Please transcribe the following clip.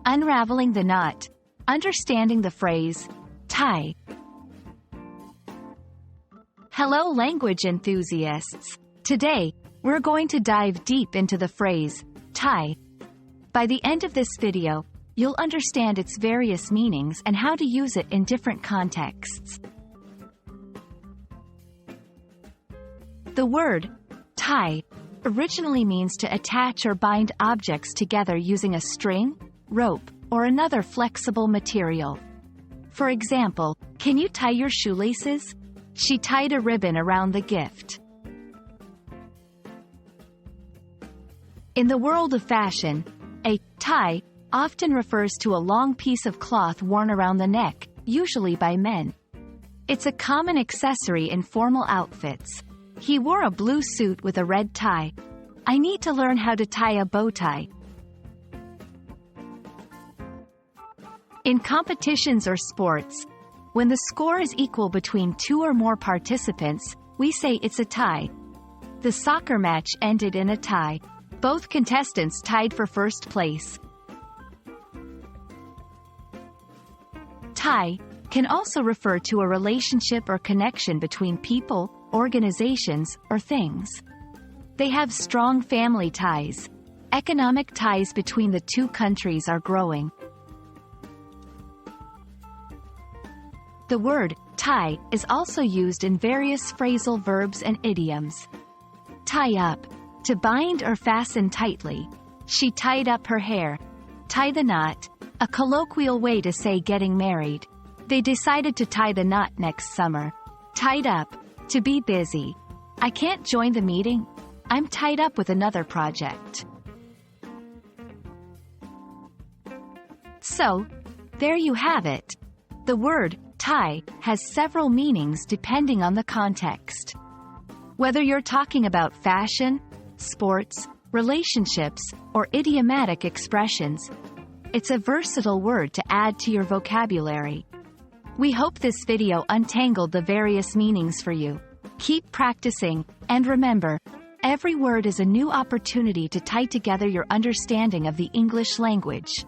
Unraveling the knot. Understanding the phrase, tie. Hello language enthusiasts. Today, we're going to dive deep into the phrase, tie. By the end of this video, you'll understand its various meanings and how to use it in different contexts. The word, tie, originally means to attach or bind objects together using a string, rope, or another flexible material. For example, can you tie your shoelaces? She tied a ribbon around the gift. In the world of fashion, a tie often refers to a long piece of cloth worn around the neck, usually by men. It's a common accessory in formal outfits. He wore a blue suit with a red tie. I need to learn how to tie a bow tie. In competitions or sports, when the score is equal between two or more participants, we say it's a tie. The soccer match ended in a tie. Both contestants tied for first place. Tie can also refer to a relationship or connection between people, organizations, or things. They have strong family ties. Economic ties between the two countries are growing. The word, tie, is also used in various phrasal verbs and idioms. Tie up. To bind or fasten tightly. She tied up her hair. Tie the knot. A colloquial way to say getting married. They decided to tie the knot next summer. Tied up. To be busy. I can't join the meeting. I'm tied up with another project. So, there you have it. The word, tie, has several meanings depending on the context. Whether you're talking about fashion, sports, relationships, or idiomatic expressions, it's a versatile word to add to your vocabulary. We hope this video untangled the various meanings for you. Keep practicing, and remember, every word is a new opportunity to tie together your understanding of the English language.